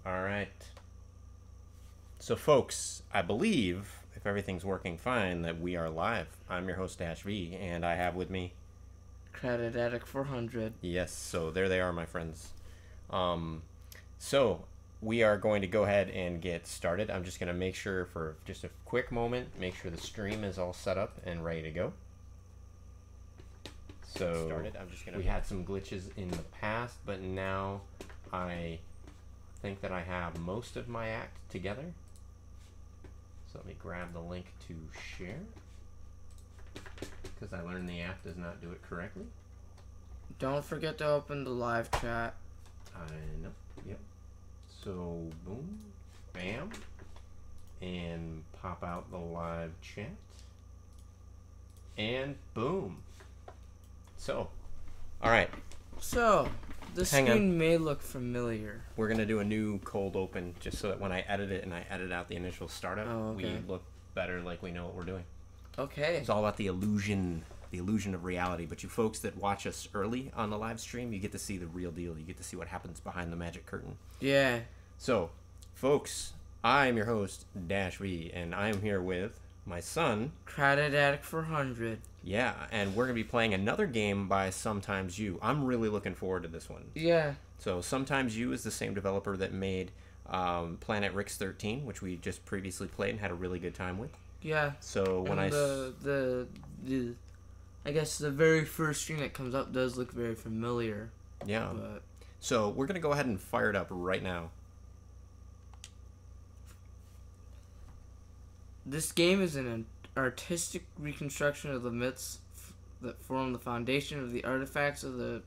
All right. So, folks, I believe, if everything's working fine, that we are live. I'm your host, DashV, and I have with me... Credit Addict 400. Yes, so there they are, my friends. So, we are going to go ahead and get started. I'm just going to make sure for just a quick moment, make sure the stream is all set up and ready to go. So, we had some glitches in the past, but now I think that I have most of my act together. So let me grab the link to share, because I learned the app does not do it correctly. Don't forget to open the live chat. I know. Yep. So boom, bam, and pop out the live chat, and boom. So, all right. So, the Hang screen may look familiar. We're gonna do a new cold open just so that when I edit it and I edit out the initial startup, we look better, like we know what we're doing. Okay. It's all about the illusion of reality. But you folks that watch us early on the live stream, you get to see the real deal. You get to see what happens behind the magic curtain. Yeah. So, folks, I'm your host, DashV, and I'm here with my son, Credit Addict 400. Yeah, and we're going to be playing another game by Sometimes You. I'm really looking forward to this one. Yeah. So, Sometimes You is the same developer that made Planet Risk 13, which we just previously played and had a really good time with. Yeah. So, when I guess the very first screen that comes up does look very familiar. Yeah. But so, we're going to go ahead and fire it up right now. this game is an artistic reconstruction of the myths that form the foundation of the artifacts of the...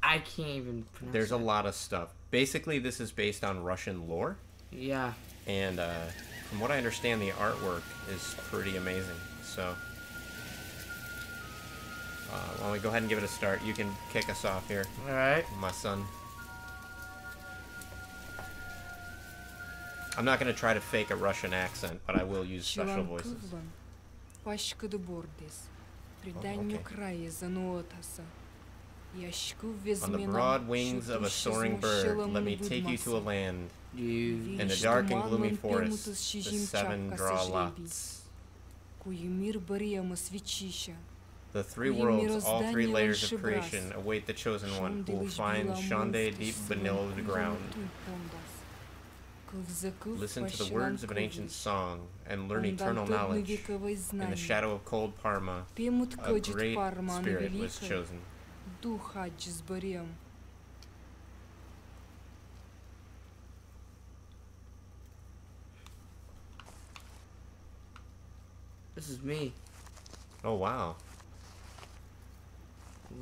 I can't even pronounce There's that. a lot of stuff. Basically, this is based on Russian lore. Yeah. And from what I understand, the artwork is pretty amazing. So, why don't we go ahead and give it a start? You can kick us off here. All right. My son. I'm not going to try to fake a Russian accent, but I will use special voices. Oh, okay. On the broad wings of a soaring bird, let me take you to a land. In the dark and gloomy forest, the seven draw lots. The three worlds, all three layers of creation, await the chosen one, who will find Shonde deep below the ground. Listen to the words of an ancient song, and learn eternal knowledge. In the shadow of cold Parma, a great spirit was chosen. This is me. Oh, wow.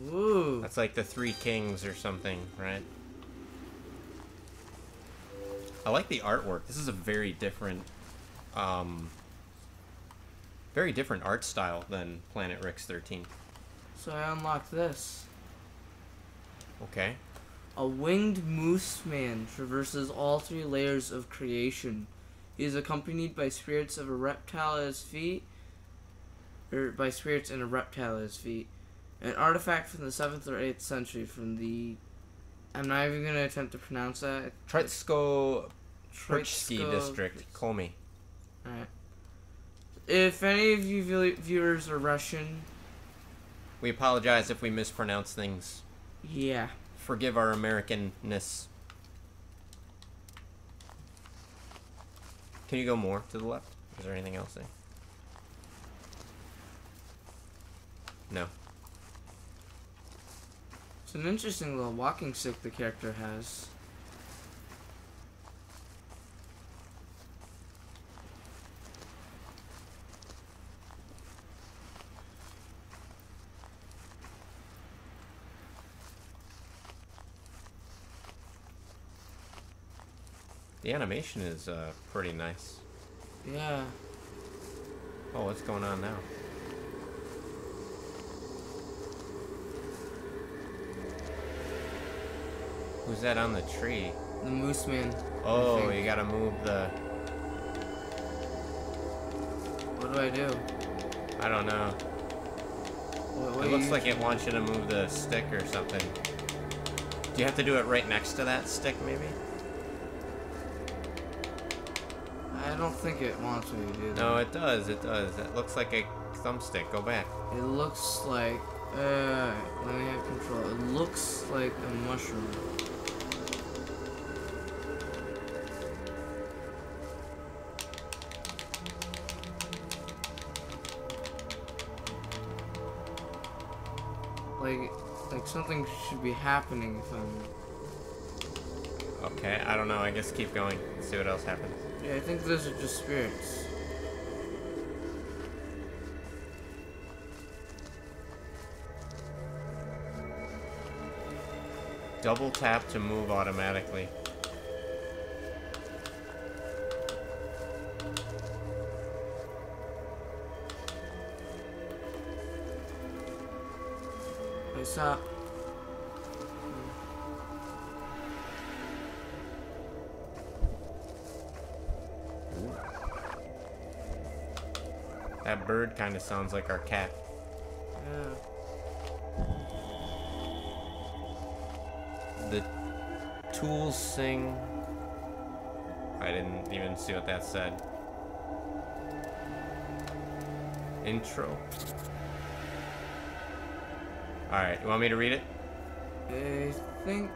Ooh. That's like the Three Kings or something, right? I like the artwork. This is a very different art style than Planet Risk 13. So I unlocked this. Okay. A winged Mooseman traverses all three layers of creation. He is accompanied by spirits of a reptile at his feet, by spirits in a reptile at his feet. An artifact from the 7th or 8th century from the... I'm not even going to attempt to pronounce that. Troitsky district. Komi. Alright. If any of you viewers are Russian... We apologize if we mispronounce things. Yeah. Forgive our Americanness. Can you go more to the left? Is there anything else there? No. It's an interesting little walking stick the character has. The animation is pretty nice. Yeah. Oh, what's going on now? Who's that on the tree? The Mooseman. Oh, you gotta move the... What do I do? I don't know. It looks like it wants you to move the stick or something. Do you have to do it right next to that stick, maybe? don't think it wants me to do that. No, it does. It does. It looks like a thumbstick. Go back. It looks like... let me have control. It looks like a mushroom. Like something should be happening if I'm... Okay, I don't know. I guess keep going. See what else happens. Yeah, I think those are just spirits. Double tap to move automatically. Wait, stop. That bird kind of sounds like our cat. Yeah. The tools sing. I didn't even see what that said. Intro. Alright, you want me to read it? I think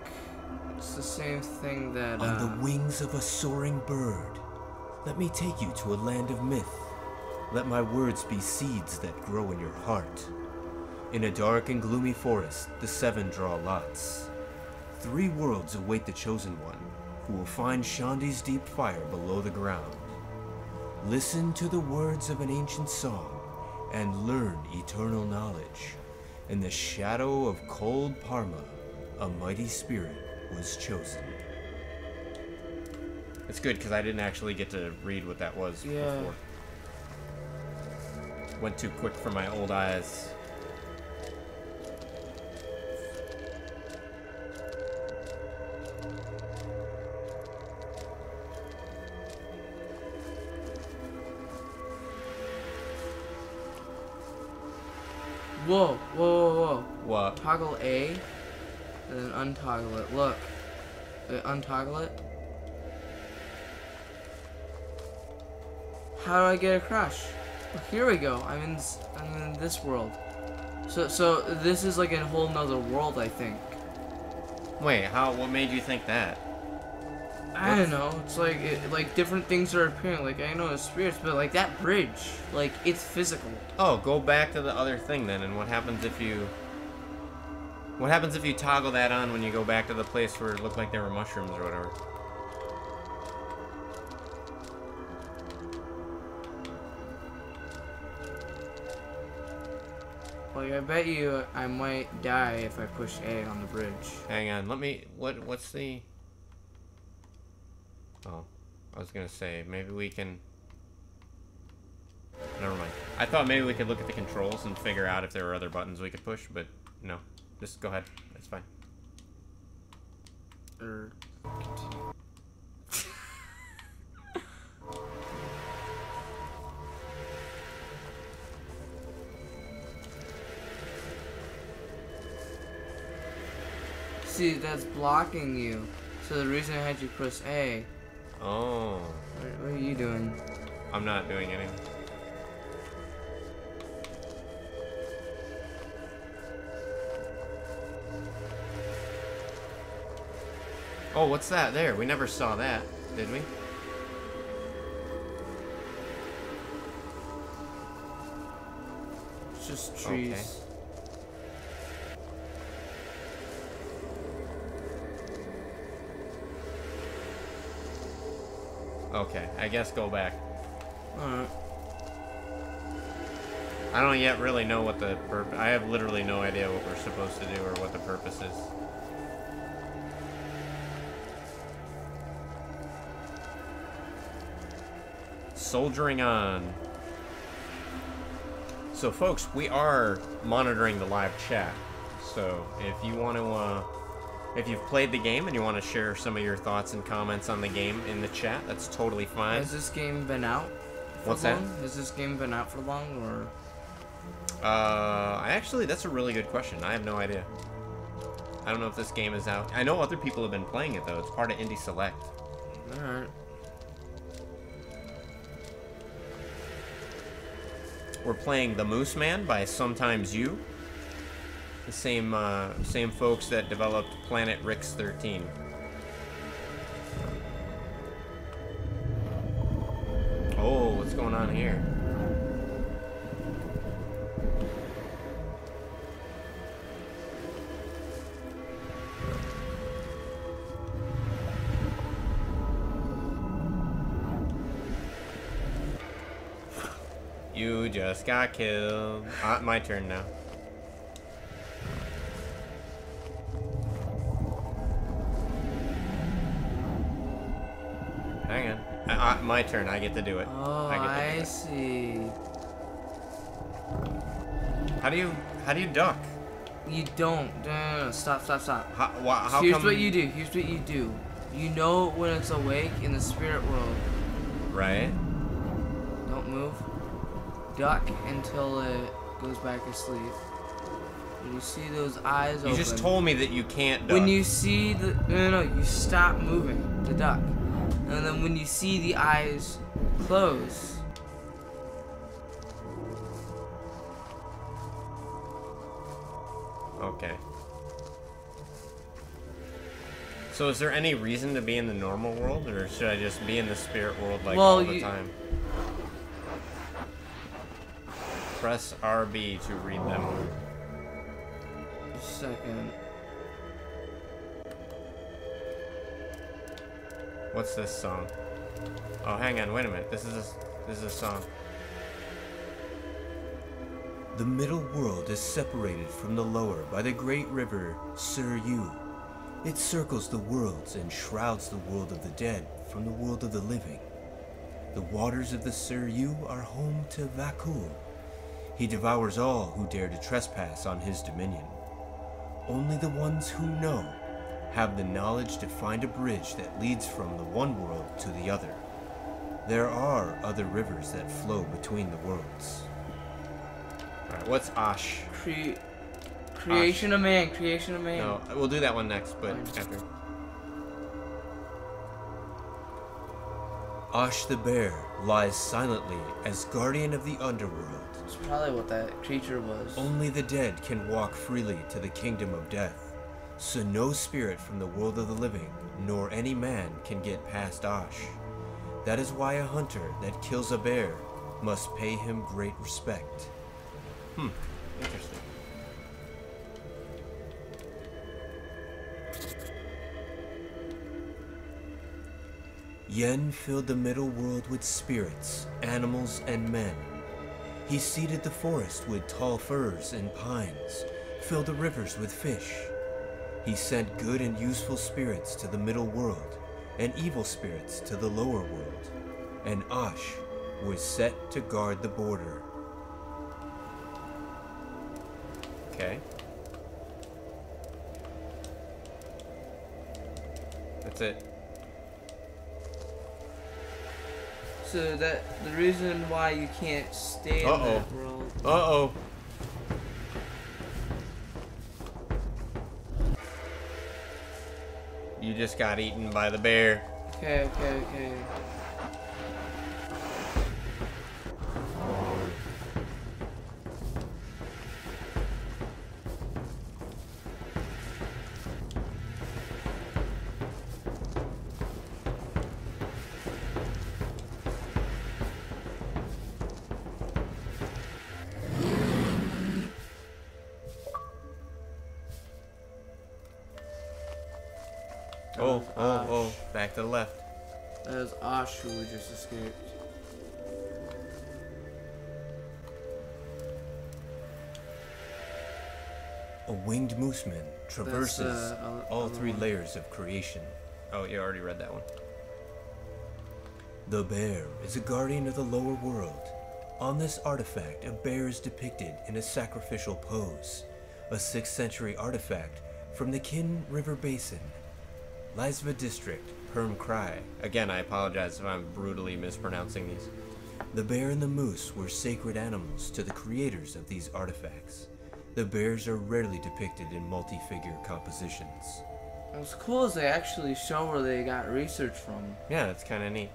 it's the same thing that, On the wings of a soaring bird, let me take you to a land of myth. Let my words be seeds that grow in your heart. In a dark and gloomy forest, the seven draw lots. 3 worlds await the chosen one, who will find Shandi's deep fire below the ground. Listen to the words of an ancient song, and learn eternal knowledge. In the shadow of cold Parma, a mighty spirit was chosen. It's good because I didn't actually get to read what that was before. Went too quick for my old eyes. Whoa, whoa, whoa, whoa. What? Toggle A, and then untoggle it. Look. Untoggle it. How do I get across? Oh, here we go. I'm in this world. So this is like a whole nother world, I think. Wait, what made you think that? I don't know. It's like different things are appearing. Like I know the spirits, but like that bridge, like it's physical. Oh, go back to the other thing then, and what happens if you toggle that on when you go back to the place where it looked like there were mushrooms or whatever? Like I bet you I might die if I push A on the bridge. Hang on, what's the... Oh, I was gonna say, maybe we can... Never mind. I thought maybe we could look at the controls and figure out if there were other buttons we could push, but no. Just go ahead. It's fine. Continue. See, that's blocking you. So the reason I had you press A. Oh. What are you doing? I'm not doing anything. Oh, what's that there? We never saw that, did we? It's just trees. Okay. Okay, I guess go back. Alright. I don't yet really know what the purpose... I have literally no idea what we're supposed to do or what the purpose is. Soldiering on. So folks, we are monitoring the live chat. So if you want to, if you've played the game and you want to share some of your thoughts and comments on the game in the chat, that's totally fine. Has this game been out for What's long? that? Has this game been out for long, or? Actually, that's a really good question. I have no idea. I don't know if this game is out. I know other people have been playing it though. It's part of Indie Select. Alright. we're playing The Mooseman by Sometimes You. The same folks that developed Planet Rix 13. Oh, what's going on here? You just got killed. My turn now. Hang on. My turn. I get to do it. Oh, I see. How do you duck? You don't. No. Stop. How Here's come... what you do. You know when it's awake in the spirit world. Right. Don't move. Duck until it goes back to sleep. When you see those eyes open. You just told me that you can't duck. When you see the... No. You stop moving to duck. And then when you see the eyes close... Okay. So is there any reason to be in the normal world, or should I just be in the spirit world like all the time? Press RB to read them. Just a second. What's this song? Oh, hang on, wait a minute. This is a song. The middle world is separated from the lower by the great river Suryu. It circles the worlds and shrouds the world of the dead from the world of the living. The waters of the Suryu are home to Vakul. He devours all who dare to trespass on his dominion. Only the ones who know have the knowledge to find a bridge that leads from the one world to the other. There are other rivers that flow between the worlds. Alright, what's Ash? Creation of man. No, we'll do that one next, but after. Ash the bear lies silently as guardian of the underworld. That's probably what that creature was. Only the dead can walk freely to the kingdom of death, so no spirit from the world of the living, nor any man can get past Ash. That is why a hunter that kills a bear must pay him great respect. Interesting. Yen filled the middle world with spirits, animals, and men. He seeded the forest with tall firs and pines, filled the rivers with fish. He sent good and useful spirits to the middle world, and evil spirits to the lower world. And Ash was set to guard the border. Okay. That's it. So that the reason why you can't stay in that world. Uh-oh. You just got eaten by the bear. Okay. Oh, back to the left. That was Ash who just escaped. A winged mooseman traverses all three layers of creation. Oh, you already read that one. The bear is a guardian of the lower world. On this artifact, a bear is depicted in a sacrificial pose, a 6th century artifact from the Kin River Basin, Lasva District, Perm Krai. Again, I apologize if I'm brutally mispronouncing these. The bear and the moose were sacred animals to the creators of these artifacts. The bears are rarely depicted in multi-figure compositions. What's cool is they actually show where they got research from. Yeah, that's kind of neat.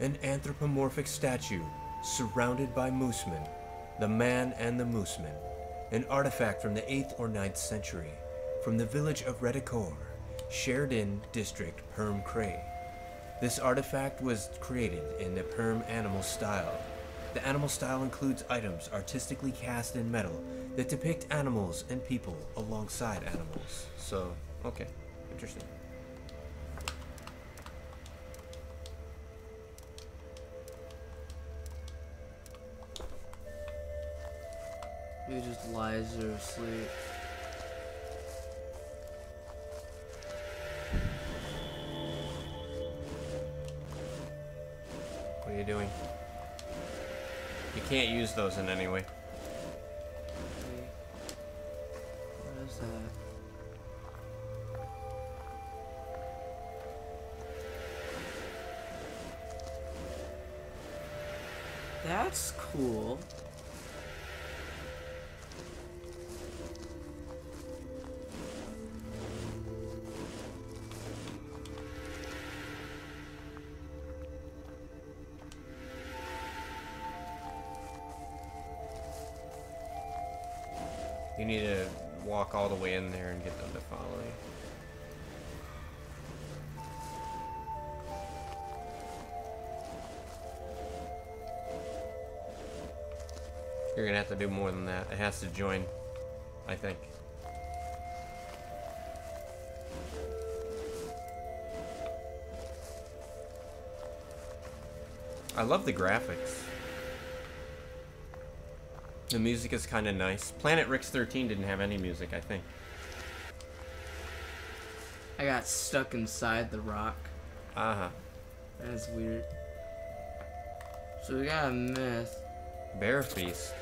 An anthropomorphic statue Surrounded by Mooseman, the man and the Mooseman, an artifact from the 8th or 9th century, from the village of Redicor, shared in district Perm Cray. This artifact was created in the Perm animal style. The animal style includes items artistically cast in metal that depict animals and people alongside animals. So, okay, interesting. He just lies there asleep. What are you doing? You can't use those in any way. What is that? That's cool. You need to walk all the way in there and get them to follow you. You're gonna have to do more than that. It has to join, I think. I love the graphics. The music is kind of nice. Planet Rick's 13 didn't have any music, I think. I got stuck inside the rock. Uh-huh. That's weird. So we got a myth. Bear Feast.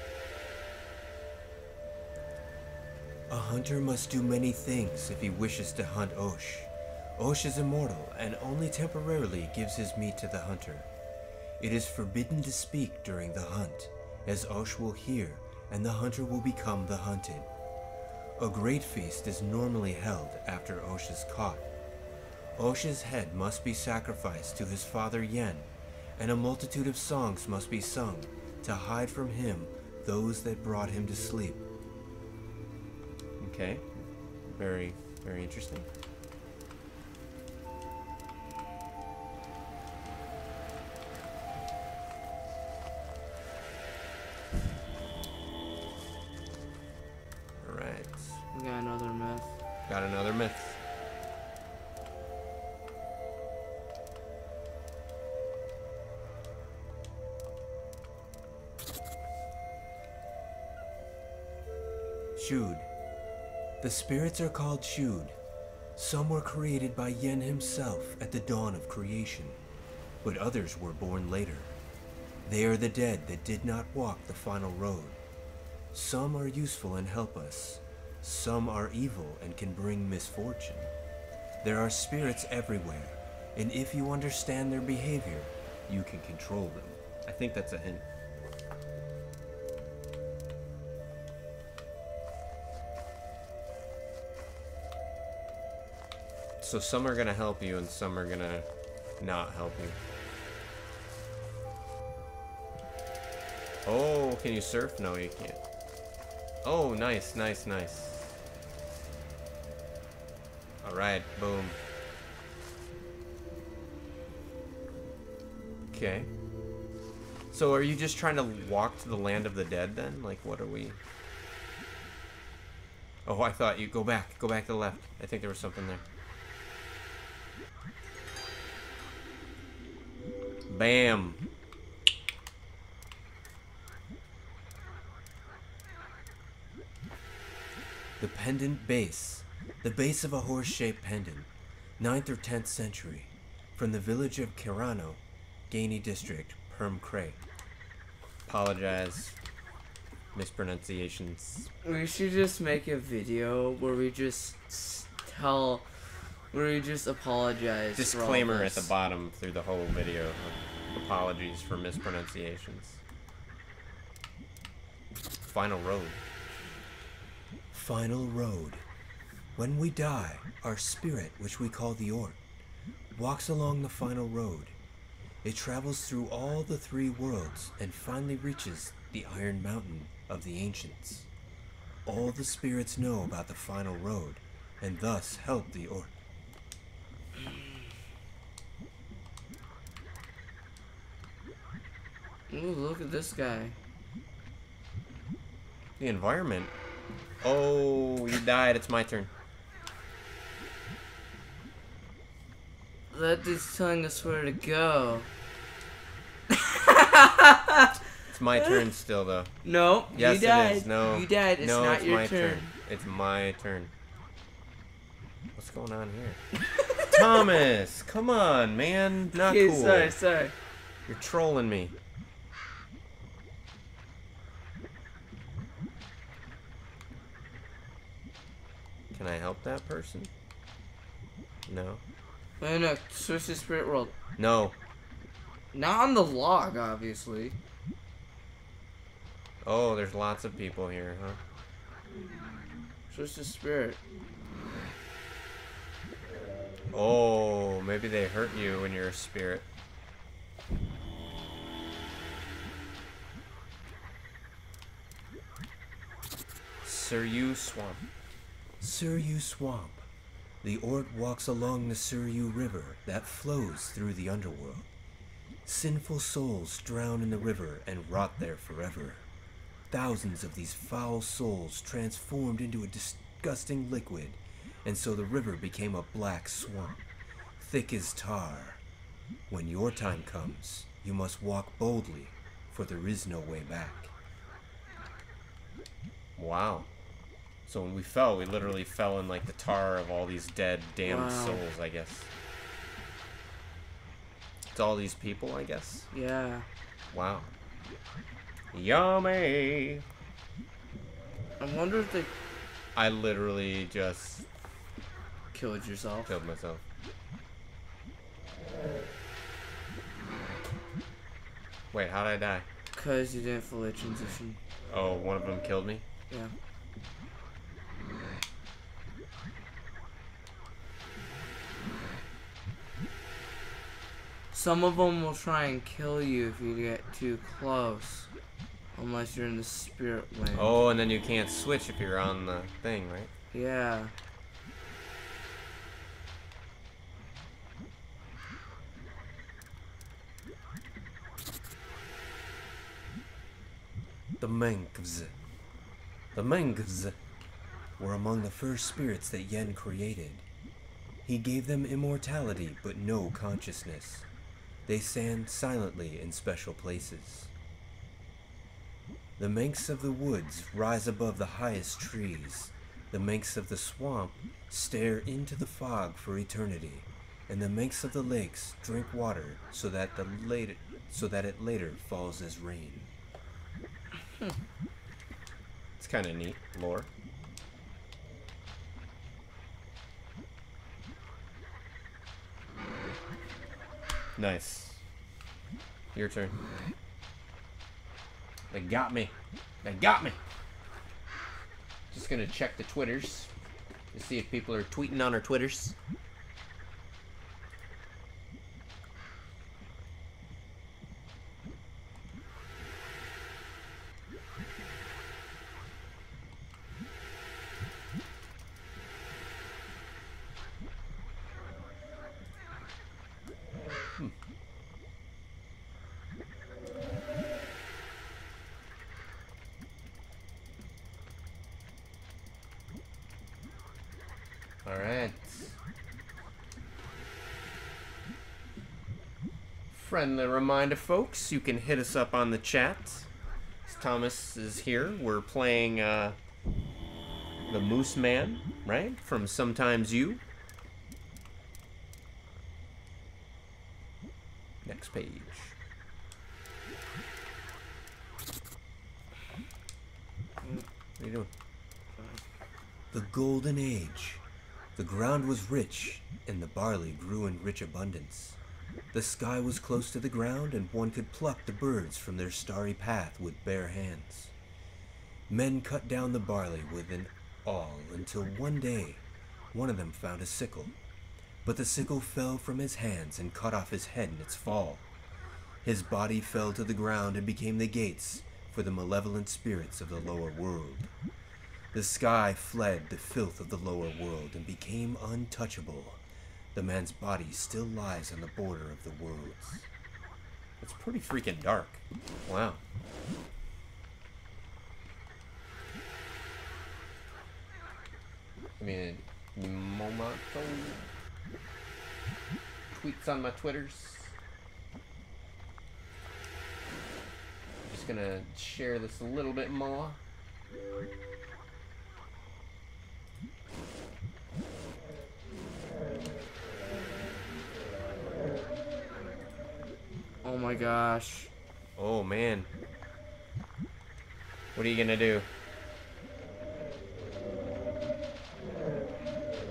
A hunter must do many things if he wishes to hunt Osh. Osh is immortal and only temporarily gives his meat to the hunter. It is forbidden to speak during the hunt, as Osh will hear and the hunter will become the hunted. A great feast is normally held after Osh is caught. Osh's head must be sacrificed to his father Yen, and a multitude of songs must be sung to hide from him those that brought him to sleep. Okay. Very, very interesting. Alright. We got another myth. Got another myth. Shud. The spirits are called Shud. Some were created by Yen himself at the dawn of creation, but others were born later. They are the dead that did not walk the final road. Some are useful and help us. Some are evil and can bring misfortune. There are spirits everywhere, and if you understand their behavior, you can control them. I think that's a hint. So some are gonna help you and some are gonna not help you. Oh, can you surf? No, you can't. Oh, nice, nice, nice. Alright, boom. Okay. So are you just trying to walk to the land of the dead then? Like, what are we... Oh, I thought you... Go back to the left. I think there was something there. Bam. The pendant base. The base of a horse-shaped pendant. 9th or 10th century. From the village of Kirano, Gaini district, Perm Cray. Apologize. Mispronunciations. We should just make a video where we just where we just apologize. Disclaimer at the bottom through the whole video. Apologies for mispronunciations. Final road. Final road. When we die, our spirit, which we call the Ort, walks along the final road. It travels through all the 3 worlds and finally reaches the Iron Mountain of the Ancients. All the spirits know about the final road, and thus help the Ooh, look at this guy. The environment. Oh, you died. It's my turn. That dude's telling us where to go. It's my turn still, though. No, Yes, you died. it is. No. You died. It's no, not it's your my turn. It's my turn. What's going on here? Thomas, come on, man. Not Okay, cool. sorry. You're trolling me. Can I help that person? No. No, switch to Spirit World. No. Not on the log, obviously. Oh, there's lots of people here, huh? Switch to Spirit. Oh, maybe they hurt you when you're a spirit. Suryu Swamp. Suryu Swamp. The Ort walks along the Suryu River that flows through the underworld. Sinful souls drown in the river and rot there forever. Thousands of these foul souls transformed into a disgusting liquid, and so the river became a black swamp, thick as tar. When your time comes, you must walk boldly, for there is no way back. Wow. So when we fell, we literally fell in like the tar of all these dead, damned Wow. souls, I guess. It's all these people, I guess. Yeah. Wow. Yummy. I wonder if they I literally just killed yourself. killed myself. Wait, how did I die? Because you didn't fully transition. Oh, one of them killed me? Yeah. Some of them will try and kill you if you get too close. Unless you're in the spirit land. Oh, and then you can't switch if you're on the thing, right? Yeah. The Mengvs. The Mengvs were among the first spirits that Yen created. He gave them immortality but no consciousness. They stand silently in special places. The Manx of the woods rise above the highest trees. The Manx of the swamp stare into the fog for eternity, and the Manx of the lakes drink water so that it later falls as rain. It's kind of neat lore. Nice. Your turn. They got me. They got me. Just gonna check the Twitters to see if people are tweeting on our Twitters. Alright. Friendly reminder, folks, you can hit us up on the chat. Thomas is here. We're playing the Mooseman, right? From Sometimes You. Next page. What are you doing? The Golden Age. The ground was rich, and the barley grew in rich abundance. The sky was close to the ground, and one could pluck the birds from their starry path with bare hands. Men cut down the barley with an awl until one day one of them found a sickle. But the sickle fell from his hands and cut off his head in its fall. His body fell to the ground and became the gates for the malevolent spirits of the lower world. The sky fled the filth of the lower world and became untouchable. The man's body still lies on the border of the worlds. It's pretty freaking dark. Wow. I mean, Momato tweets on my Twitters. I'm just gonna share this a little bit more. Oh my gosh. Oh man. What are you gonna do?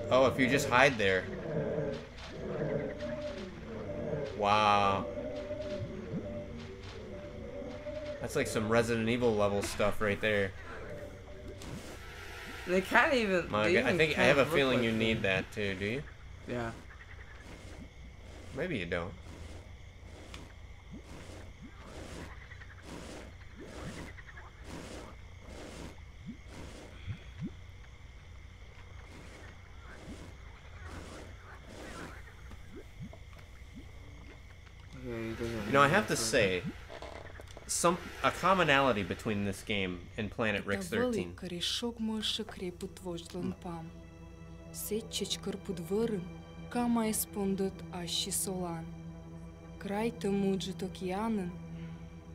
Oh, if you just hide there. Wow. That's like some Resident Evil level stuff right there. They can't even. I think I have a feeling you need that too, do you? Yeah. Maybe you don't. You know, I have to say, a commonality between this game and Planet Rick's 13.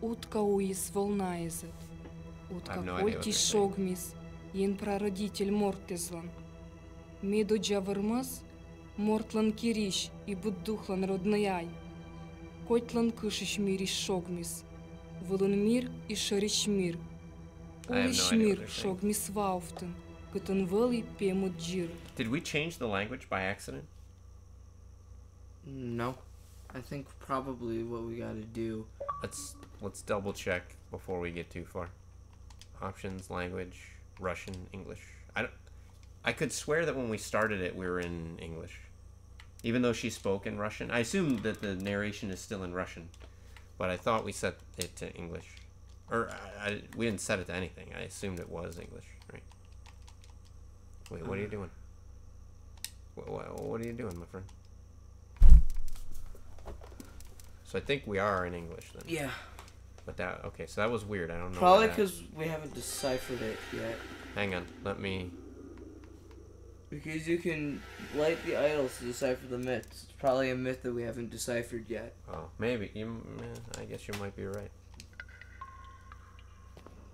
Утка уис волнаезет. Утка кольти шогмис, ен прародитель мортезлан. Медо джавармас, мортлан кириш и буддухлан роднаяй. Котлан кышиш мириш шогмис. Вылан мир и шариш мир. Улиш мир шогмис вауфтен. Кутан вали пемут джир. Did we change the language by accident? No. I think probably what we gotta do. Let's double check before we get too far. Options, language, Russian, English. I could swear that when we started it we were in English. Even though she spoke in Russian. I assume that the narration is still in Russian. But I thought we set it to English. Or we didn't set it to anything. I assumed it was English, right? Wait, what are you doing? What are you doing, my friend? So I think we are in English then. Yeah. But that, okay, so that was weird. I don't know. Probably because we haven't deciphered it yet. Hang on, let me... Because you can light the idols to decipher the myths. It's probably a myth that we haven't deciphered yet. Oh, maybe. I guess you might be right.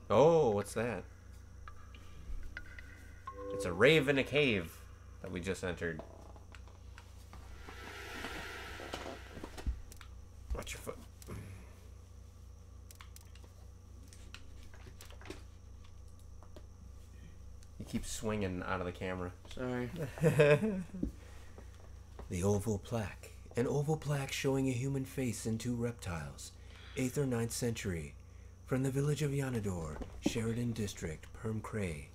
Oh, what's that? It's a rave in a cave that we just entered. Watch your foot. You keep swinging out of the camera. Sorry. The oval plaque. An oval plaque showing a human face and two reptiles. 8th or 9th century. From the village of Yanador, Sheridan District, Perm Cray.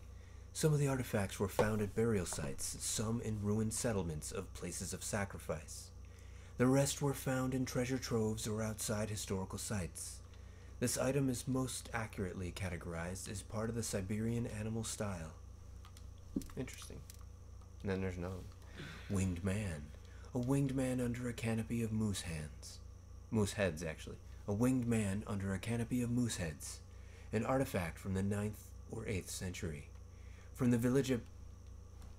Some of the artifacts were found at burial sites, some in ruined settlements of places of sacrifice. The rest were found in treasure troves or outside historical sites. This item is most accurately categorized as part of the Siberian animal style. Interesting. And then there's another one. Winged man. A winged man under a canopy of moose hands. Moose heads, actually. A winged man under a canopy of moose heads. An artifact from the 9th or 8th century. From the village of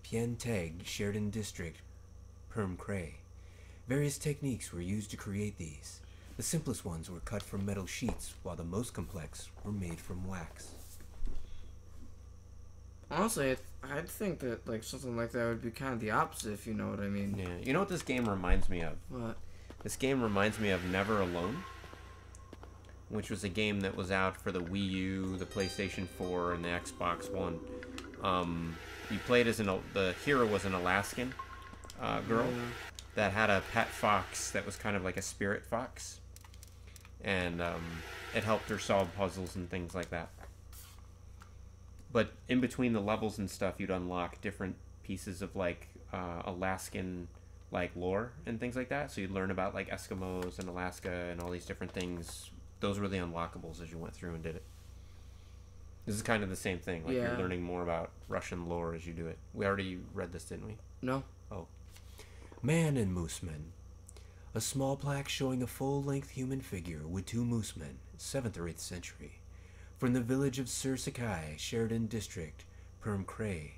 Pienteg, Sheridan District, Perm Cray. Various techniques were used to create these. The simplest ones were cut from metal sheets, while the most complex were made from wax. Honestly, I'd think that like something like that would be kind of the opposite, if you know what I mean. Yeah. You know what this game reminds me of? What? This game reminds me of Never Alone, which was a game that was out for the Wii U, the PlayStation 4, and the Xbox One. You played as the hero was an Alaskan girl that had a pet fox that was kind of like a spirit fox, and it helped her solve puzzles and things like that. But in between the levels and stuff, you'd unlock different pieces of like Alaskan like lore and things like that. So you'd learn about like Eskimos and Alaska and all these different things. Those were the unlockables as you went through and did it. This is kind of the same thing. Like you're learning more about Russian lore as you do it. We already read this, didn't we? No. Oh. Man and Mooseman. A small plaque showing a full-length human figure with two Moosemen, 7th or 8th century, from the village of Sir Sakai, Sheridan District, Perm Cray.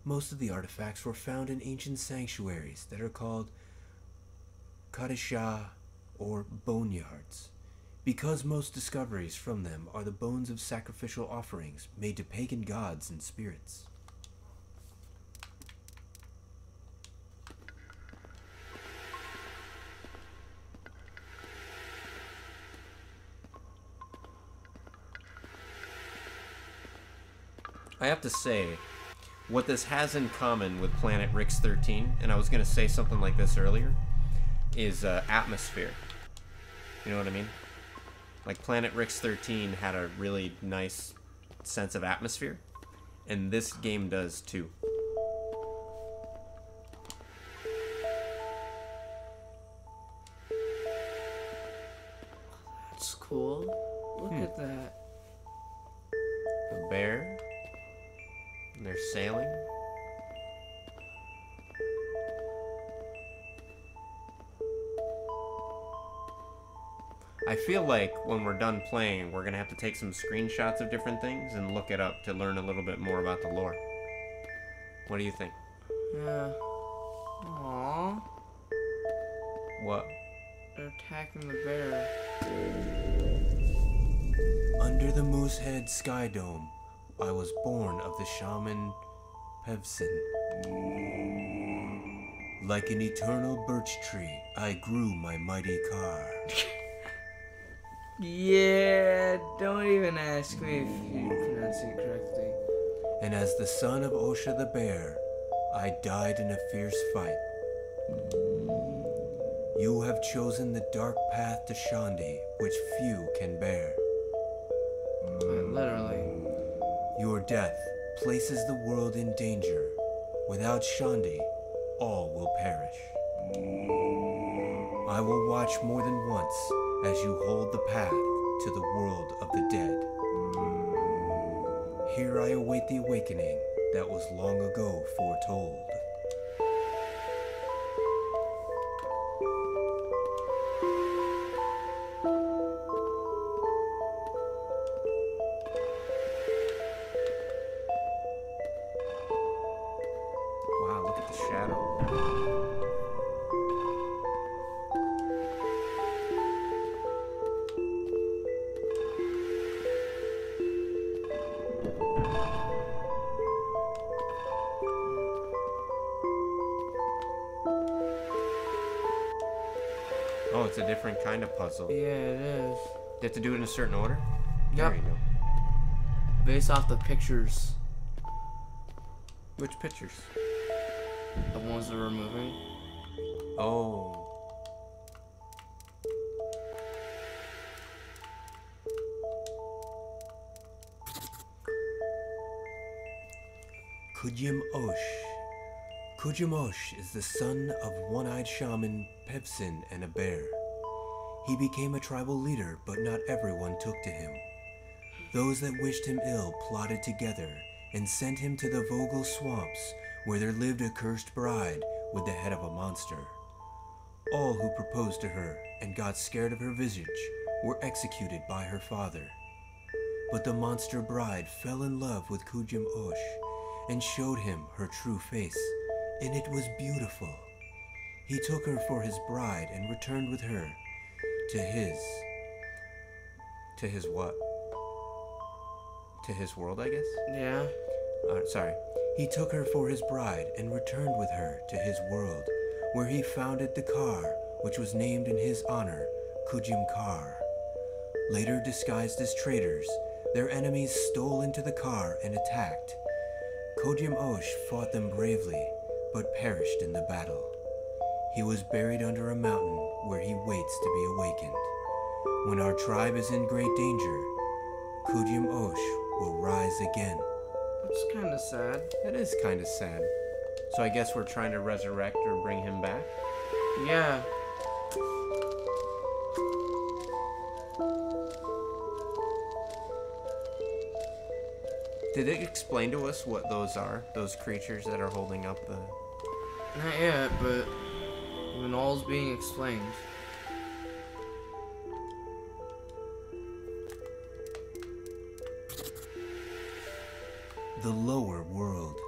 Most of the artifacts were found in ancient sanctuaries that are called Kadisha or boneyards, because most discoveries from them are the bones of sacrificial offerings made to pagan gods and spirits. I have to say, what this has in common with Planet Rix 13, and I was going to say something like this earlier, is atmosphere. You know what I mean? Like Planet Rix 13 had a really nice sense of atmosphere, and this game does too. That's cool. Look at that. A bear. And they're sailing. I feel like when we're done playing, we're going to have to take some screenshots of different things and look it up to learn a little bit more about the lore. What do you think? Yeah. Aww. What? They're attacking the bear. Under the Moosehead Sky Dome, I was born of the shaman Pevsin. Like an eternal birch tree, I grew my mighty car. Yeah, don't even ask me if you pronounce it correctly. And as the son of Osha the bear, I died in a fierce fight. You have chosen the dark path to Shandi, which few can bear. Literally. Your death places the world in danger. Without Shandi, all will perish. I will watch more than once as you hold the path to the world of the dead. Here I await the awakening that was long ago foretold. Wow, look at the shadow. Oh, it's a different kind of puzzle. Yeah, it is. You have to do it in a certain order? Yep. There you go. Based off the pictures. Which pictures? The ones that we're moving. Oh. Kujim Osh. Kujim Osh is the son of one-eyed shaman Pevsin and a bear. He became a tribal leader, but not everyone took to him. Those that wished him ill plotted together and sent him to the Vogel swamps, where there lived a cursed bride with the head of a monster. All who proposed to her and got scared of her visage were executed by her father. But the monster bride fell in love with Kujim Osh and showed him her true face, and it was beautiful. He took her for his bride and returned with her to his what? To his world, I guess? Yeah. Sorry. He took her for his bride and returned with her to his world, where he founded the Kar, which was named in his honor, Kujim Kar. Later disguised as traitors, their enemies stole into the Kar and attacked. Kujim Osh fought them bravely, but perished in the battle. He was buried under a mountain where he waits to be awakened. When our tribe is in great danger, Kujim Osh will rise again. It's kind of sad. That is kind of sad. So I guess we're trying to resurrect or bring him back? Yeah. Did it explain to us what those are? Those creatures that are holding up the... Not yet, but when all's being explained. The lower world.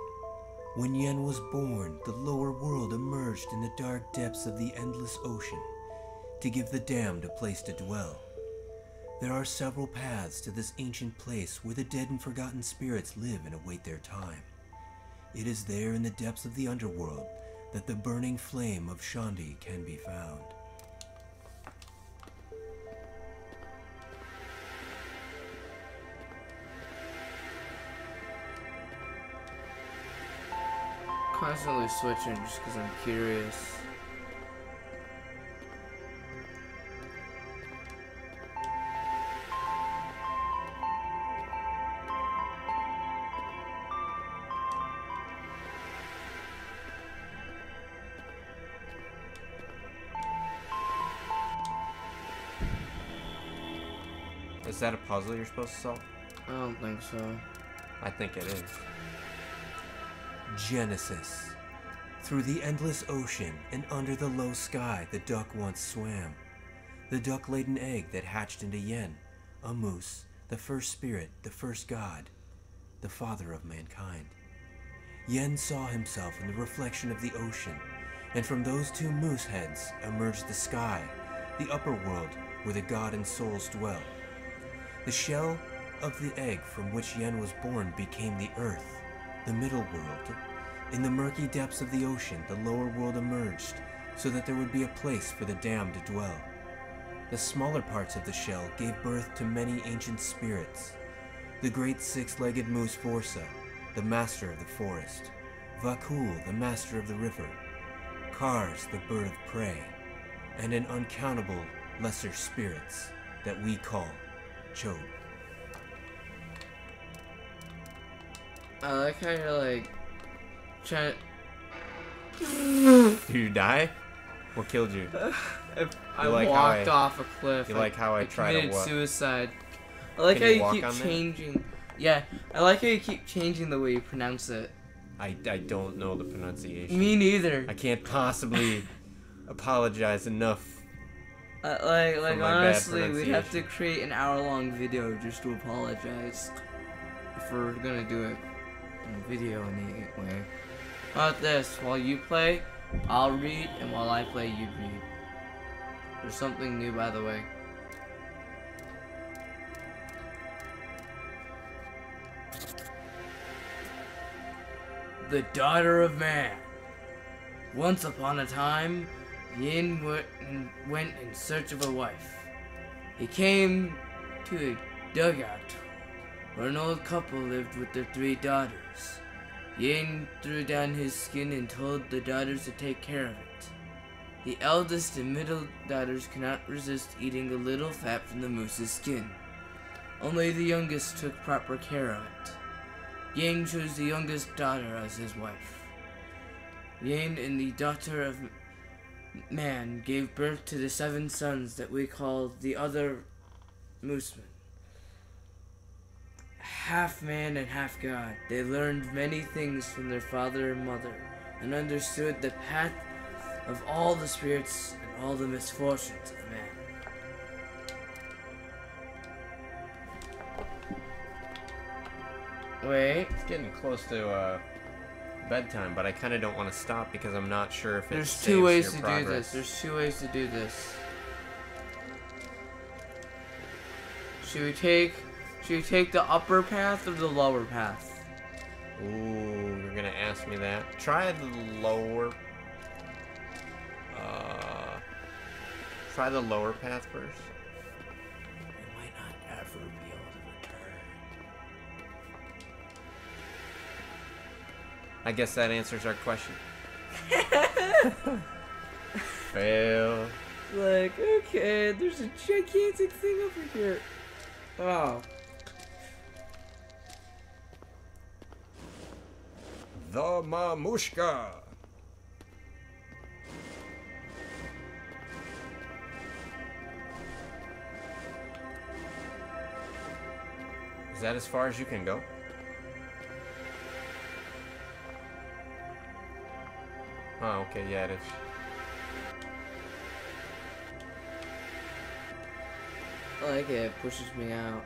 When Yen was born, the lower world emerged in the dark depths of the endless ocean to give the damned a place to dwell. There are several paths to this ancient place where the dead and forgotten spirits live and await their time. It is there in the depths of the underworld that the burning flame of Shandi can be found. Constantly switching just because I'm curious. Is that a puzzle you're supposed to solve? I don't think so. I think it is. Genesis. Through the endless ocean and under the low sky, the duck once swam. The duck laid an egg that hatched into Yen, a moose, the first spirit, the first god, the father of mankind. Yen saw himself in the reflection of the ocean, and from those two moose heads emerged the sky, the upper world where the god and souls dwell. The shell of the egg from which Yen was born became the earth, the middle world. In the murky depths of the ocean, the lower world emerged so that there would be a place for the damned to dwell. The smaller parts of the shell gave birth to many ancient spirits. The great six-legged moose Vorsa, the master of the forest. Vakul, the master of the river. Kars, the bird of prey. And an uncountable lesser spirits that we call Chode. I like how you're like trying Did you die? What killed you? I like walked how off a cliff. You like how I tried to committed what? suicide. I like Can how you you walk keep on there? changing. Yeah, I like how you keep changing the way you pronounce it. I don't know the pronunciation. Me neither. I can't possibly apologize enough. Like my bad honestly, we'd have to pronunciation. create an hour-long video just to apologize if we're gonna do it in video anyway. How about this? While you play, I'll read, and while I play, you read. There's something new, by the way. The daughter of man. Once upon a time, Yin went in search of a wife. He came to a dugout where an old couple lived with their 3 daughters. Yin threw down his skin and told the daughters to take care of it. The eldest and middle daughters could not resist eating a little fat from the moose's skin. Only the youngest took proper care of it. Yin chose the youngest daughter as his wife. Yin and the daughter of man gave birth to the 7 sons that we call the other Mooseman. Half man and half god, they learned many things from their father and mother, and understood the path of all the spirits and all the misfortunes of man. Wait. It's getting close to bedtime, but I kind of don't want to stop because I'm not sure if it There's saves 2 ways your to do progress. this. There's 2 ways to do this. Should we take the upper path or the lower path? Ooh, you're gonna ask me that. Try the lower. Try the lower path first. We might not ever be able to return. I guess that answers our question. Fail. Like, okay, there's a gigantic thing over here. Oh. The Mamushka. Is that as far as you can go? Oh, okay, yeah, it is. I like it. It pushes me out.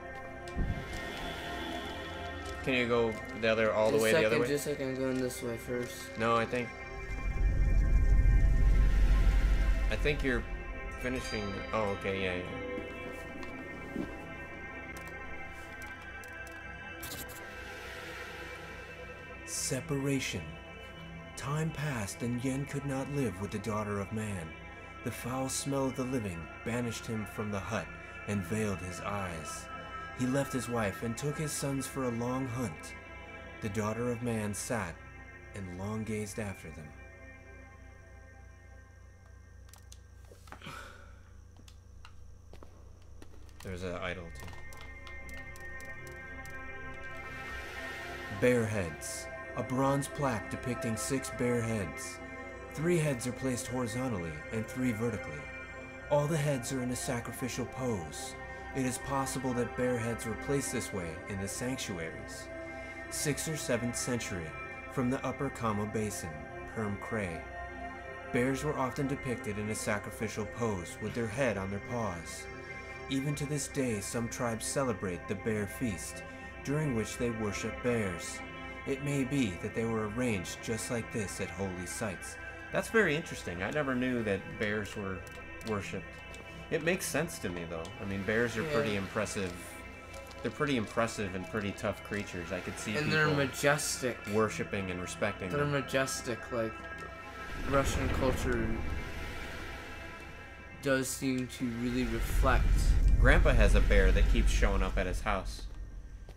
Can you go the other, all the way the other way? Just a second, I'm going this way first. No, I think you're finishing. Oh, okay, yeah. Separation. Time passed, and Yen could not live with the daughter of man. The foul smell of the living banished him from the hut and veiled his eyes. He left his wife and took his sons for a long hunt. The daughter of man sat and long gazed after them. There's an idol too. Bear heads. A bronze plaque depicting 6 bear heads. 3 heads are placed horizontally and 3 vertically. All the heads are in a sacrificial pose. It is possible that bear heads were placed this way in the sanctuaries. 6th or 7th century, from the Upper Kama Basin, Perm Cray. Bears were often depicted in a sacrificial pose with their head on their paws. Even to this day, some tribes celebrate the bear feast, during which they worship bears. It may be that they were arranged just like this at holy sites. That's very interesting. I never knew that bears were worshipped. It makes sense to me, though. I mean, bears are pretty impressive. They're pretty impressive and pretty tough creatures. I could see and people they're majestic. Worshipping and respecting them. They're majestic, like Russian culture does seem to really reflect. Grandpa has a bear that keeps showing up at his house.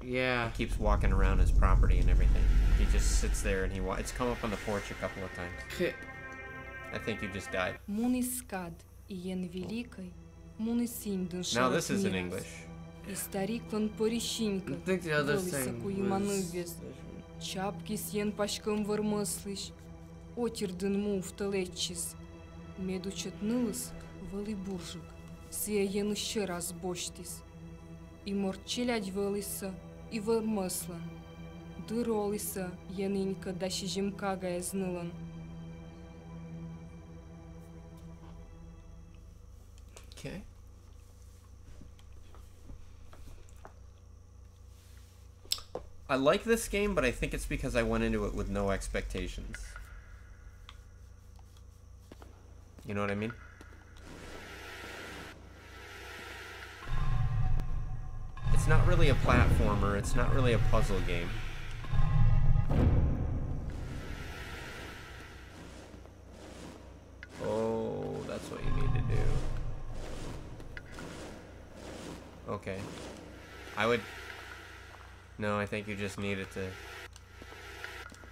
Yeah. He keeps walking around his property and everything. He just sits there and it's come up on the porch a couple of times. I think you just died. Now this is in English. I think the other thing was... Чапки сjen пашкам върмъслиш, отирден му в талечис. Медучът нылыс вали буржук, сия ен ще раз бощис. И морчелять валиса и върмъслан. Дыролиса янинка даши жемкага е знылан. Okay. I like this game, but I think it's because I went into it with no expectations. You know what I mean? It's not really a platformer, it's not really a puzzle game. Oh, that's what you need to do. Okay. No, I think you just need it to...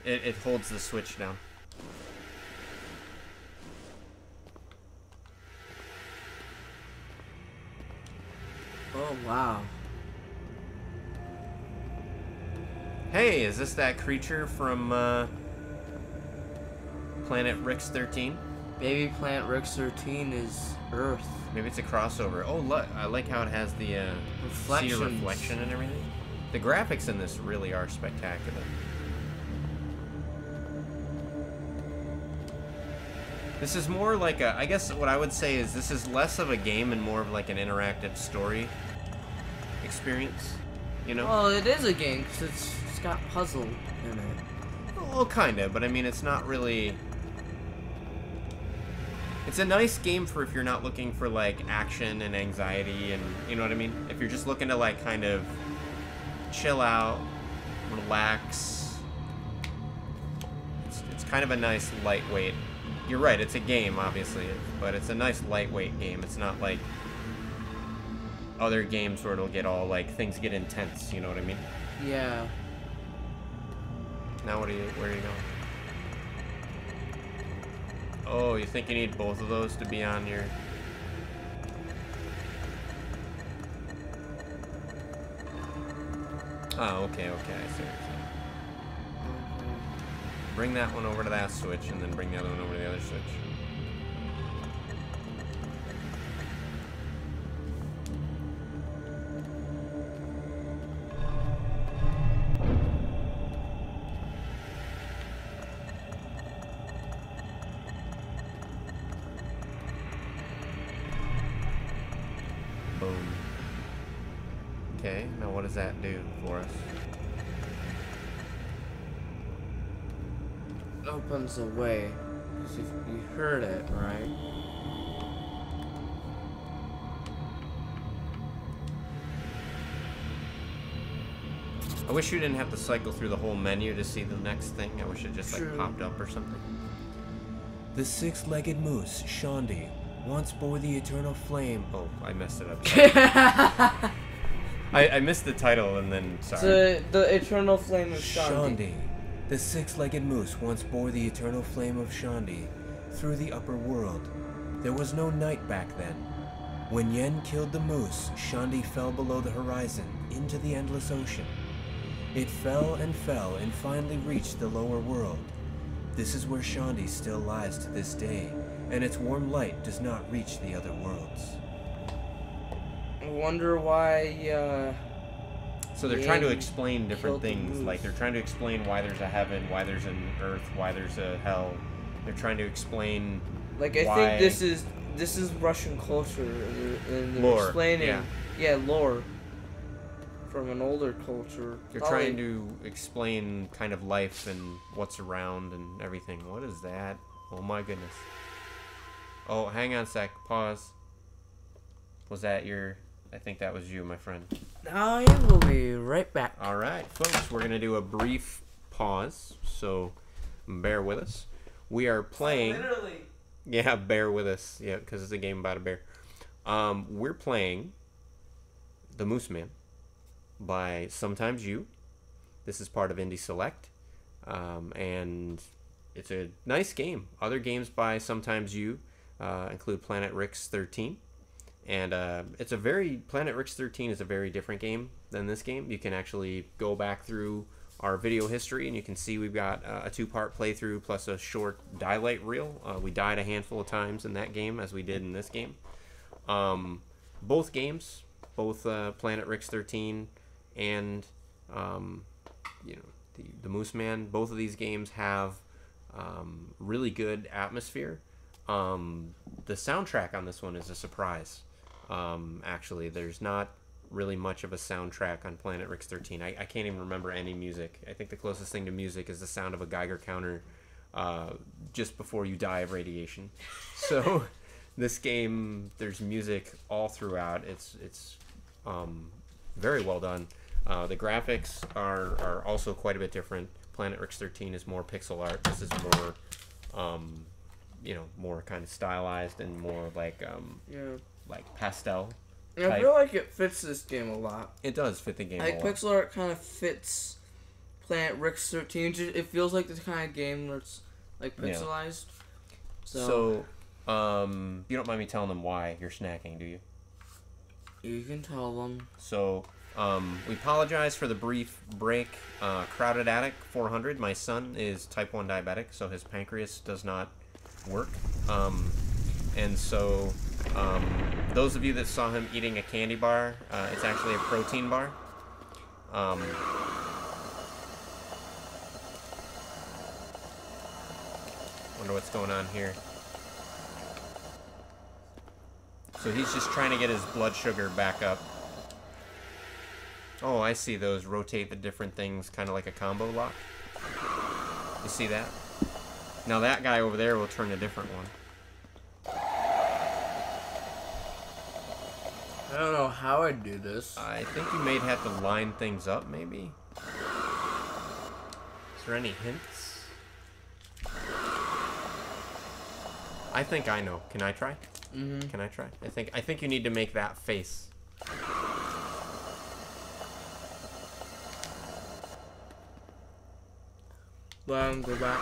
It holds the switch down. Oh, wow. Hey, is this that creature from Planet Rix 13? Maybe Planet Rix 13 is Earth. Maybe it's a crossover. Oh, look, I like how it has the cedar reflection and everything. The graphics in this really are spectacular. This is more like a, I guess what I would say is this is less of a game and more of like an interactive story experience, you know? Well, it is a game because it's got puzzle in it. Well, kind of, but I mean, it's not really... It's a nice game for if you're not looking for like action and anxiety and, you know what I mean? If you're just looking to like kind of chill out, relax. It's kind of a nice lightweight. You're right, it's a game, obviously, but it's a nice lightweight game. It's not like other games where it'll get all like things get intense. You know what I mean? Yeah. Now where are you going? Oh, you think you need both of those to be on your... Oh, okay, I see what you're saying. bring that one over to that switch, and then bring the other one over to the other switch. Boom. Okay, now what does that do for us? Opens the way. Because you heard it, right? I wish you didn't have to cycle through the whole menu to see the next thing. I wish it just like True. popped up or something. The six-legged moose, Shandi, once bore the eternal flame. Oh, I messed it up. Sorry. I missed the title and then sorry. The eternal flame of Shandi. Shandi. The six-legged moose once bore the eternal flame of Shandi through the upper world. There was no night back then. When Yen killed the moose, Shandi fell below the horizon into the endless ocean. It fell and finally reached the lower world. This is where Shandi still lies to this day, and its warm light does not reach the other worlds. I wonder why, So they're trying to explain different things. Like they're trying to explain why there's a heaven, why there's an earth, why there's a hell. They're trying to explain. Like I think this is Russian culture, and they're Lore, explaining, lore from an older culture. They're trying to explain kind of life and what's around and everything. What is that? Oh my goodness. Oh, hang on a sec. Pause. Was that your... I think that was you, my friend. I will be right back. All right, folks. We're going to do a brief pause, so bear with us. We are playing... Literally. Yeah, bear with us. Yeah, because it's a game about a bear. We're playing The Mooseman by Sometimes You. This is part of Indie Select. And it's a nice game. Other games by Sometimes You include Planet Rick's 13. And Planet Rick's 13 is a very different game than this game. You can actually go back through our video history and you can see we've got a 2-part playthrough plus a short highlight reel. We died a handful of times in that game as we did in this game. Both games, both Planet Rick's 13 and the Mooseman, both of these games have really good atmosphere. The soundtrack on this one is a surprise. Actually, there's not really much of a soundtrack on Planet Rick's 13. I can't even remember any music. I think the closest thing to music is the sound of a Geiger counter just before you die of radiation. So this game, there's music all throughout. It's very well done. The graphics are also quite a bit different. Planet Rick's 13 is more pixel art. This is more, more kind of stylized and more like pastel. Yeah, I feel like it fits this game a lot. It does fit the game a lot. Pixel art kind of fits Planet Rick's 13. It feels like the kind of game that's like pixelized. Yeah. So, you don't mind me telling them why you're snacking, do you? You can tell them. So, we apologize for the brief break. Crowded Attic 400. My son is type 1 diabetic, so his pancreas does not work. And so, those of you that saw him eating a candy bar, it's actually a protein bar. Wonder what's going on here. So he's just trying to get his blood sugar back up. Oh, I see those rotate the different things, kind of like a combo lock. You see that? Now that guy over there will turn a different one. I don't know how I'd do this. I think you may have to line things up, maybe. Is there any hints? I think I know. Can I try? Mm-hmm. Can I try? I think you need to make that face. Go back.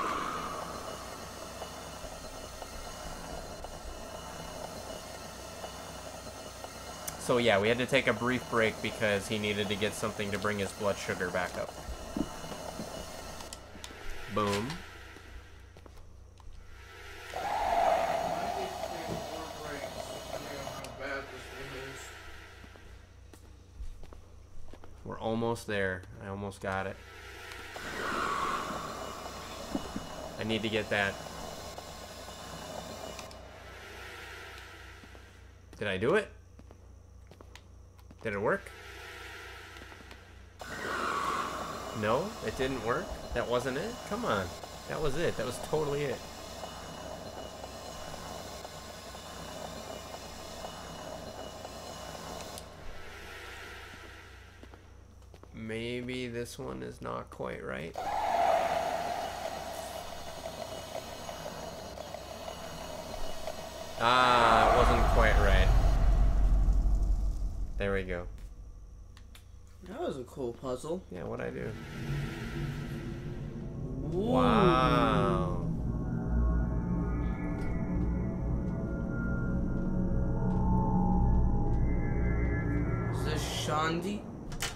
So yeah, we had to take a brief break because he needed to get something to bring his blood sugar back up. Boom. almost there. I almost got it. I need to get that. Did I do it? Did it work? No, it didn't work. That wasn't it? Come on. That was it. That was totally it. Maybe this one is not quite right. Ah, it wasn't quite right. There we go. That was a cool puzzle. Yeah, what'd I do? Ooh. Wow. Is this Shandi?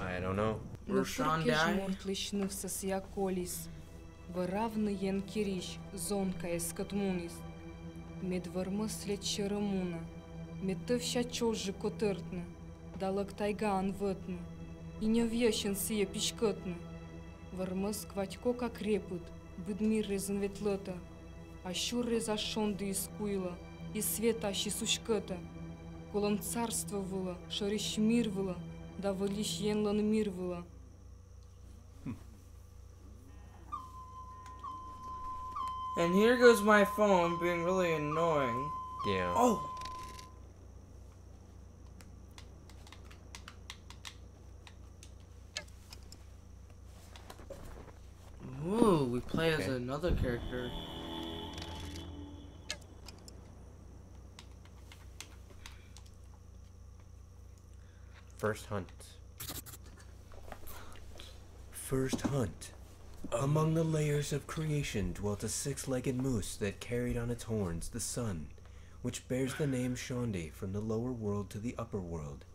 I don't know. Or Shandi? Мортличнувся сия колис, вăравнă ен chiriș, zonca escătmunis, med vărmăslet cerămună, med tăvșa ciojă cotărtnă, da lăctaiga învătnă, и не вещен сие пишкătnă, vărmăs кватько как крепыт, быдмир резînvetlătă, așur резашонды искуила, и света și сушкătă, колом царство вылă, шărищ мир вылă, da văliș ен lăn мир вылă. And here goes my phone being really annoying. Yeah. Oh! Whoa, we play as another character. First hunt. First hunt. Among the layers of creation dwelt a six-legged moose that carried on its horns the sun, which bears the name Shandi from the lower world to the upper world.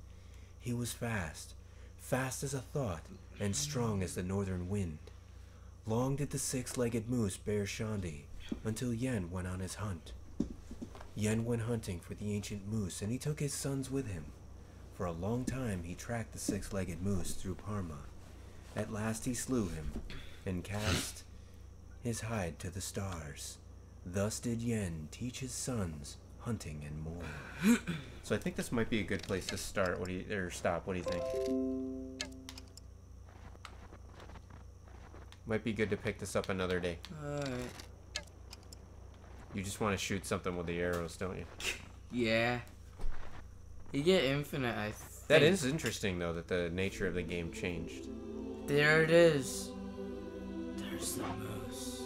He was fast, fast as a thought, and strong as the northern wind. Long did the six-legged moose bear Shandi, until Yen went on his hunt. Yen went hunting for the ancient moose, and he took his sons with him. For a long time he tracked the six-legged moose through Parma. At last he slew him, and cast his hide to the stars. Thus did Yen teach his sons hunting and more. So I think this might be a good place to start. What do you, or stop? What do you think? Might be good to pick this up another day. Alright. You just want to shoot something with the arrows, don't you? Yeah. You get infinite, I think. That is interesting, though, that the nature of the game changed. There it is. There's the moose.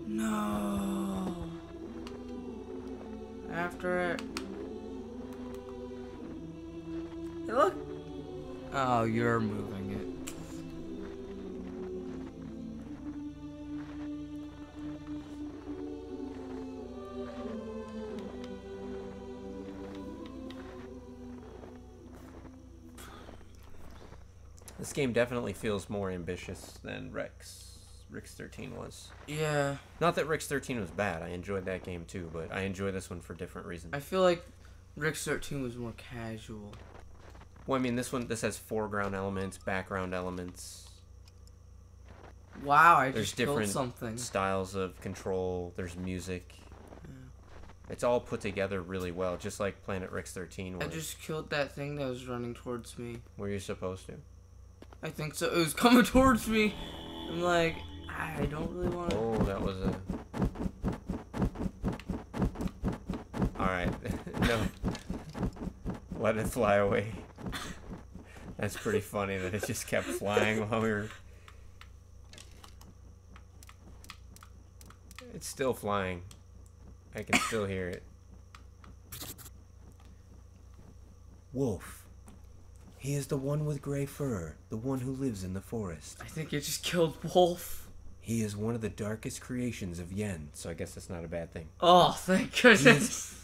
No. After it. Hey, look. Oh, you're moving it. This game definitely feels more ambitious than Rex 13 was. Yeah. Not that Rex 13 was bad. I enjoyed that game too, but I enjoy this one for different reasons. I feel like Rex 13 was more casual. Well, I mean, this has foreground elements, background elements. Wow, I There's just killed different something. styles of control. There's music. Yeah. It's all put together really well, just like Planet Rex 13 was. I just killed that thing that was running towards me. Were you supposed to? I think so. It was coming towards me. I'm like, I don't really want to. Oh, that was a... Alright. No. Let it fly away. That's pretty funny that it just kept flying while we were... It's still flying. I can still hear it. Wolf. He is the one with gray fur, the one who lives in the forest. I think it just killed Wolf. He is one of the darkest creations of Yen. So I guess that's not a bad thing. Oh, thank goodness.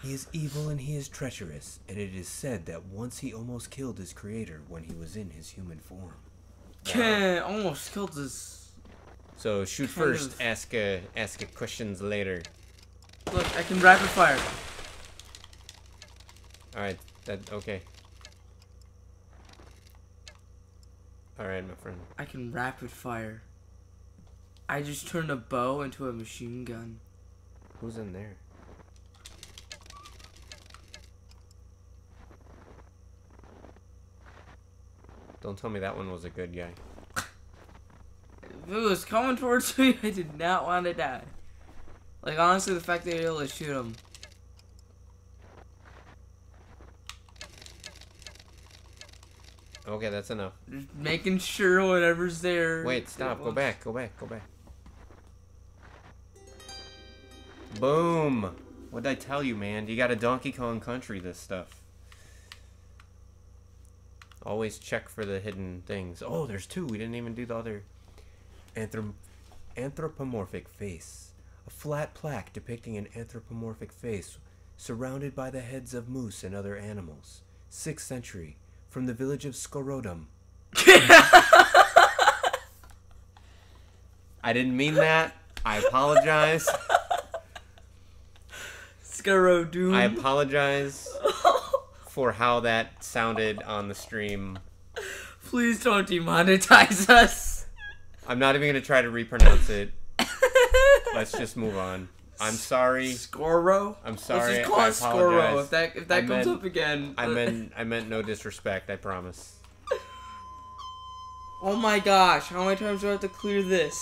He is evil and he is treacherous, and it is said that once he almost killed his creator when he was in his human form. Wow. Almost killed his... So shoot first, ask questions later. Look, I can rapid fire. Alright, okay. Alright, my friend. I can rapid fire. I just turned a bow into a machine gun. Who's in there? Don't tell me that one was a good guy. If it was coming towards me, I did not want to die. Like, honestly, the fact that you're able to shoot him. Okay, that's enough. Just making sure whatever's there. Wait, stop. Go back. Boom! What'd I tell you, man? You got a Donkey Kong Country, this stuff. Always check for the hidden things. Oh, there's two. We didn't even do the other. Anthropomorphic face. A flat plaque depicting an anthropomorphic face surrounded by the heads of moose and other animals. 6th century. From the village of Skorodum. I didn't mean that. I apologize. Skorodum. I apologize for how that sounded on the stream. Please don't demonetize us. I'm not even going to try to repronounce it. Let's just move on. I'm sorry. Skoro? I'm sorry. Let's just call it Skoro. If that comes up again. I meant no disrespect, I promise. Oh my gosh, how many times do I have to clear this?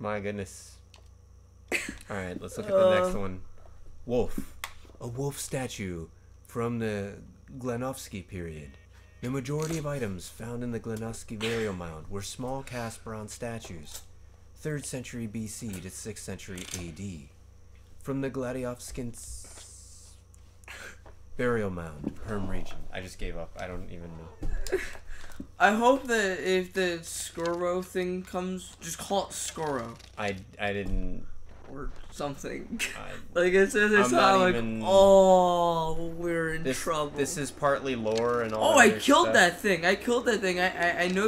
My goodness. Alright, let's look at the next one. Wolf. A wolf statue from the Glenovsky period. The majority of items found in the Glenovsky burial mound were small cast bronze statues. 3rd century BC to 6th century AD. From the Gladiovskin burial mound, Perm region. I just gave up. I don't even know. I hope that if the Skoro thing comes, just call it Skoro. I didn't. Or something. Like it says, it's I'm not like, even, oh, we're in trouble. This is partly lore and all. Oh, I killed that thing. I no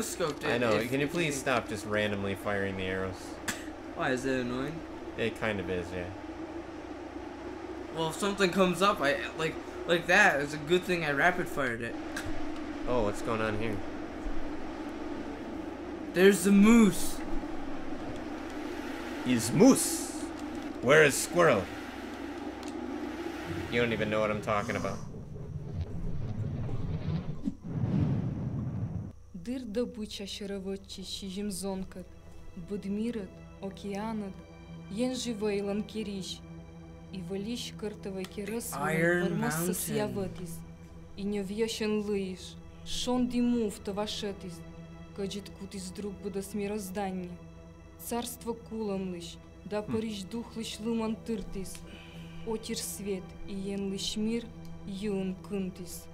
scoped it. I know. Can you please stop just randomly firing the arrows? Why is it annoying? It kind of is, yeah. Well, if something comes up, I like that. It's a good thing I rapid fired it. Oh, what's going on here? There's the moose. Is moose? Where is squirrel? You don't even know what I'm talking about. Дыр добыча шароводчи щижим зонкат, будмират, океанат, ен живой ланкериш, и валиш картовой керас вармас сосьяватис, и не вьешен лыиш, шон димув тавашетис, каджит кутис друг будас мирозданни, царство кулан лыш, да париж дух лыш лыман тыртис, отир свет, и ен лыш мир, юн кынтис.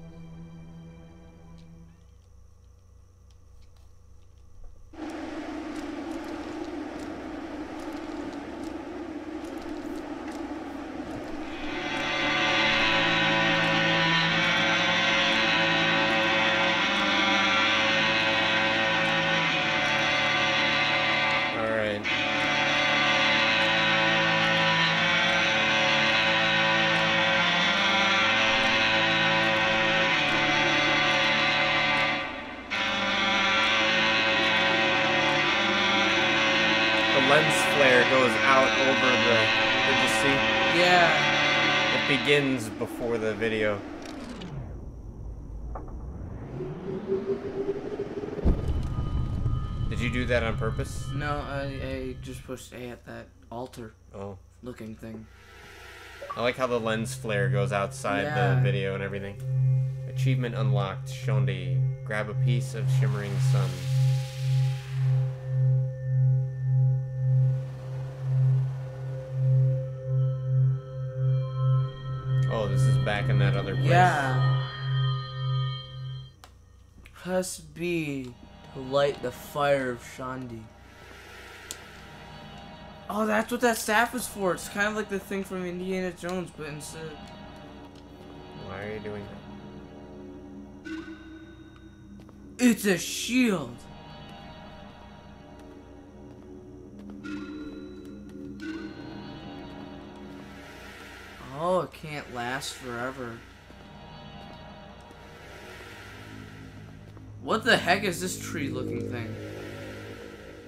Lens flare goes out over the. Did you see? Yeah. It begins before the video. Did you do that on purpose? No, I just pushed A at that altar. Oh. Looking thing. I like how the lens flare goes outside the video and everything. Achievement unlocked. Shondi. Grab a piece of shimmering sun. Oh, this is back in that other place. Yeah. Press B to light the fire of Shandi. Oh, that's what that staff is for. It's kind of like the thing from Indiana Jones, but instead. Why are you doing that? It's a shield. Oh, it can't last forever. What the heck is this tree-looking thing?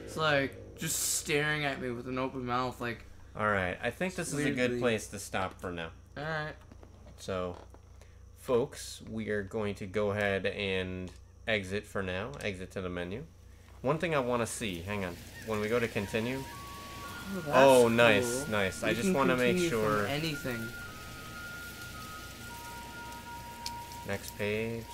It's like just staring at me with an open mouth, like. Alright, I think this is a good place to stop for now. Alright. So, folks, we are going to go ahead and exit for now. Exit to the menu. One thing I want to see, hang on. When we go to continue. Oh, nice, cool. nice. You I just want to make continue sure. from anything. Next page.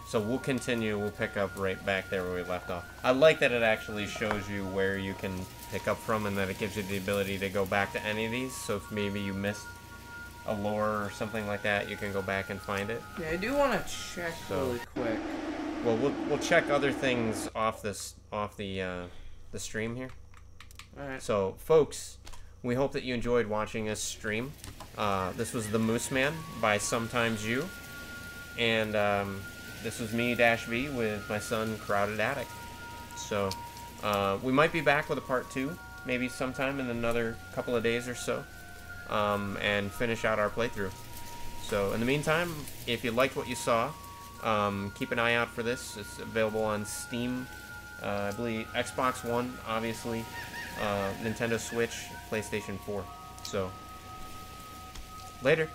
So we'll continue. We'll pick up right back there where we left off. I like that it actually shows you where you can pick up from and that it gives you the ability to go back to any of these. So if maybe you missed a lore or something like that, you can go back and find it. Yeah, I do want to check really quick. Well, we'll check other things off the stream here. All right. So, folks, we hope that you enjoyed watching us stream. This was the Mooseman by Sometimes You, and this was me, DashV, with my son, Crowded Attic. So, we might be back with a part 2, maybe sometime in another couple of days or so, and finish out our playthrough. So, in the meantime, if you liked what you saw, keep an eye out for this. It's available on Steam, I believe Xbox One, obviously, Nintendo Switch, PlayStation 4. So, later.